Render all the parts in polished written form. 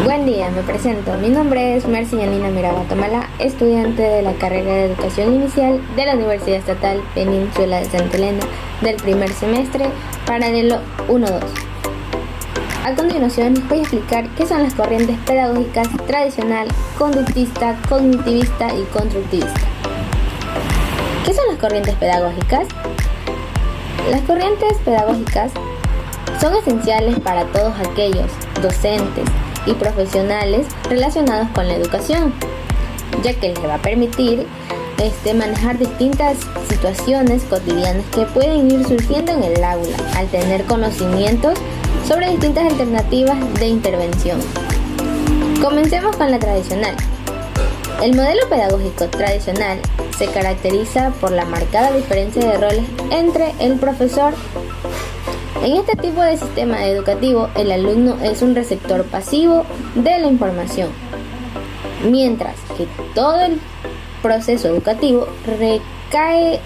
Buen día, me presento. Mi nombre es Mercy Yanina Miraba Tomala, estudiante de la carrera de Educación Inicial de la Universidad Estatal Península de Santa Elena del primer semestre, paralelo 1-2. A continuación les voy a explicar qué son las corrientes pedagógicas tradicional, conductista, cognitivista y constructivista. ¿Qué son las corrientes pedagógicas? Las corrientes pedagógicas son esenciales para todos aquellos docentes y profesionales relacionados con la educación, ya que les va a permitir manejar distintas situaciones cotidianas que pueden ir surgiendo en el aula al tener conocimientos sobre distintas alternativas de intervención. Comencemos con la tradicional. El modelo pedagógico tradicional se caracteriza por la marcada diferencia de roles entre el profesor. En este tipo de sistema educativo, el alumno es un receptor pasivo de la información, mientras que todo el proceso educativo recae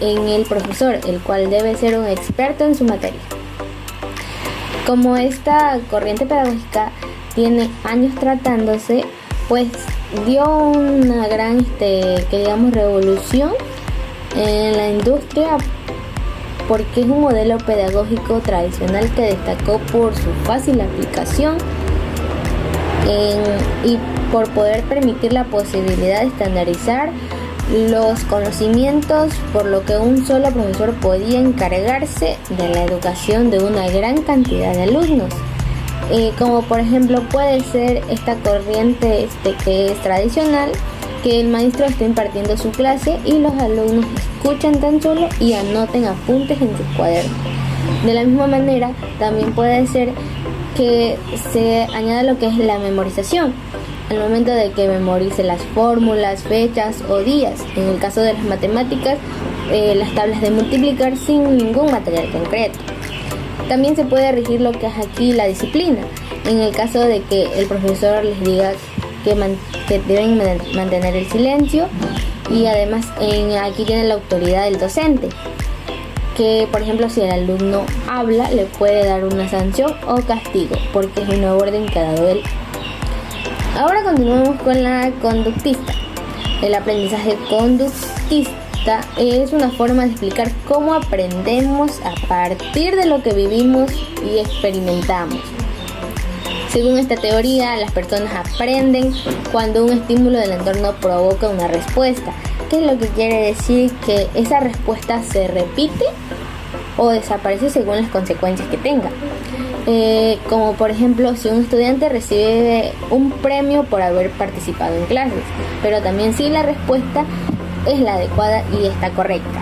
en el profesor, el cual debe ser un experto en su materia. Como esta corriente pedagógica tiene años tratándose, pues dio una gran revolución en la industria, porque es un modelo pedagógico tradicional que destacó por su fácil aplicación y por poder permitir la posibilidad de estandarizar los conocimientos, por lo que un solo profesor podía encargarse de la educación de una gran cantidad de alumnos. Como por ejemplo puede ser esta corriente que es tradicional, que el maestro esté impartiendo su clase y los alumnos escuchen tan solo y anoten apuntes en sus cuadernos. De la misma manera, también puede ser que se añada lo que es la memorización, al momento de que memorice las fórmulas, fechas o días. En el caso de las matemáticas, las tablas de multiplicar sin ningún material concreto. También se puede regir lo que es aquí la disciplina, en el caso de que el profesor les diga que deben mantener el silencio, y además aquí tiene la autoridad del docente, que por ejemplo si el alumno habla le puede dar una sanción o castigo, porque es una orden que ha dado él. Ahora continuamos con la conductista. El aprendizaje conductista es una forma de explicar cómo aprendemos a partir de lo que vivimos y experimentamos. Según esta teoría, las personas aprenden cuando un estímulo del entorno provoca una respuesta, que es lo que quiere decir que esa respuesta se repite o desaparece según las consecuencias que tenga. Como por ejemplo, si un estudiante recibe un premio por haber participado en clases, pero también si la respuesta es la adecuada y está correcta.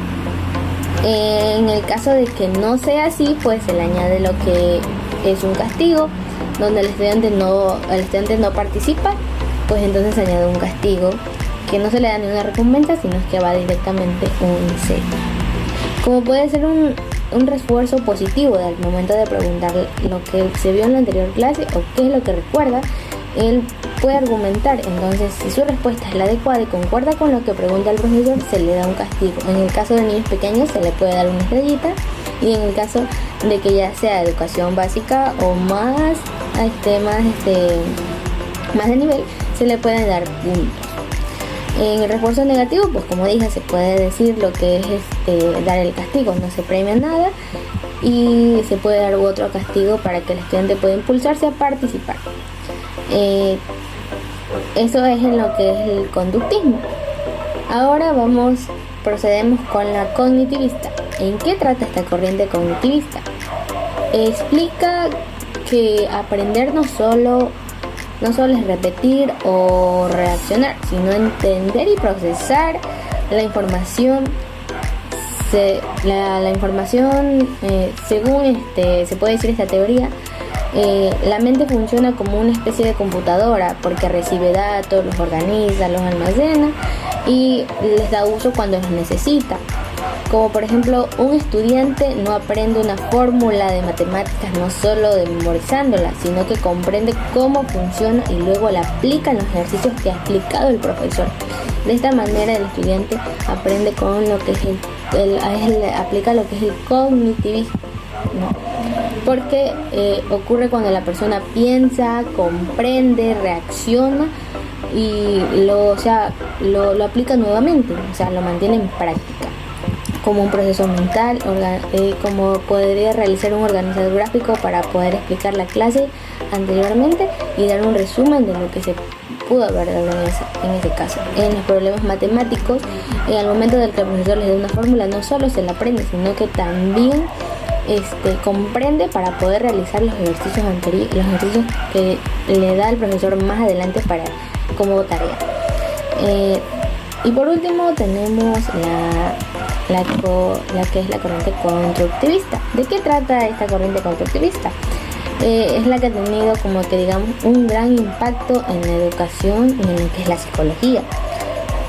En el caso de que no sea así, pues se le añade lo que es un castigo, donde el estudiante no participa, pues entonces se añade un castigo que no se le da ni una recompensa, sino que va directamente un cero. Como puede ser un refuerzo positivo al momento de preguntar lo que se vio en la anterior clase o qué es lo que recuerda, él puede argumentar. Entonces, si su respuesta es la adecuada y concuerda con lo que pregunta el profesor, se le da un castigo. En el caso de niños pequeños se le puede dar una estrellita, y en el caso de que ya sea educación básica o más de nivel, se le pueden dar puntos. En el refuerzo negativo, pues como dije, se puede decir lo que es dar el castigo, no se premia nada, y se puede dar otro castigo para que el estudiante pueda impulsarse a participar. Eso es en lo que es el conductismo. Ahora procedemos con la cognitivista. ¿En qué trata esta corriente cognitivista? Explica que aprender no solo es repetir o reaccionar, sino entender y procesar la información. La información, según se puede decir esta teoría, la mente funciona como una especie de computadora, porque recibe datos, los organiza, los almacena y les da uso cuando los necesita. Como por ejemplo, un estudiante no aprende una fórmula de matemáticas no solo de memorizándola, sino que comprende cómo funciona y luego la aplica en los ejercicios que ha explicado el profesor. De esta manera el estudiante aprende con lo que es aplica lo que es el cognitivismo, ¿no? porque ocurre cuando la persona piensa, comprende, reacciona y lo aplica nuevamente, o sea, lo mantiene en práctica, como un proceso mental, como podría realizar un organizador gráfico para poder explicar la clase anteriormente y dar un resumen de lo que se pudo haber dado en ese caso. En los problemas matemáticos, en el momento del que el profesor les dé una fórmula, no solo se la aprende, sino que también comprende para poder realizar los ejercicios que le da el profesor más adelante como tarea. Y por último tenemos la que es la corriente constructivista. ¿De qué trata esta corriente constructivista? Es la que ha tenido un gran impacto en la educación y en lo que es la psicología,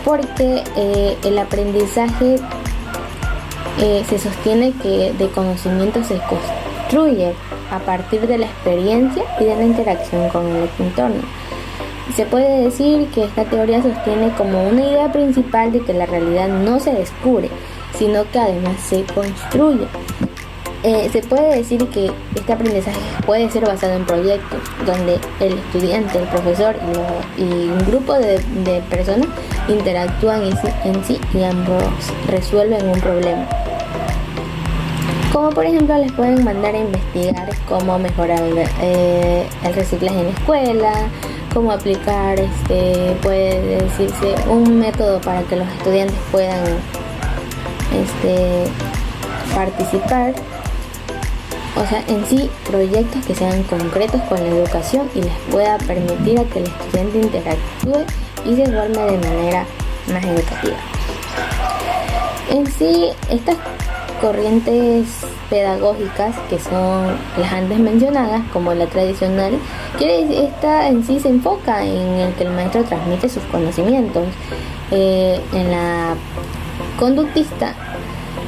porque el aprendizaje se sostiene que de conocimiento se construye a partir de la experiencia y de la interacción con el entorno. Se puede decir que esta teoría sostiene como una idea principal de que la realidad no se descubre, sino que además se construye. Se puede decir que este aprendizaje puede ser basado en proyectos donde el estudiante, el profesor y un grupo de personas interactúan en sí y ambos resuelven un problema. Como por ejemplo les pueden mandar a investigar cómo mejorar el reciclaje en la escuela, cómo aplicar, puede decirse, un método para que los estudiantes puedan participar. O sea, en sí, proyectos que sean concretos con la educación y les pueda permitir a que el estudiante interactúe y se forme de manera más educativa. En sí, estas corrientes pedagógicas, que son las antes mencionadas, como la tradicional, esta en sí se enfoca en el que el maestro transmite sus conocimientos. En la conductista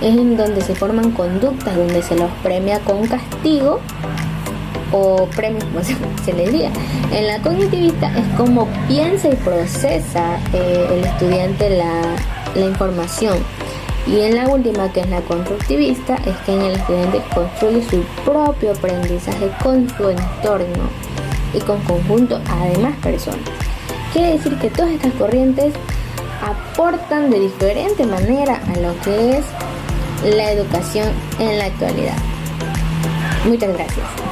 es en donde se forman conductas, donde se los premia con castigo o premios, como se les diga. En la cognitivista es como piensa y procesa el estudiante la información. Y en la última, que es la constructivista, es que en el estudiante construye su propio aprendizaje con su entorno y con conjunto a demás personas. Quiere decir que todas estas corrientes aportan de diferente manera a lo que es la educación en la actualidad. Muchas gracias.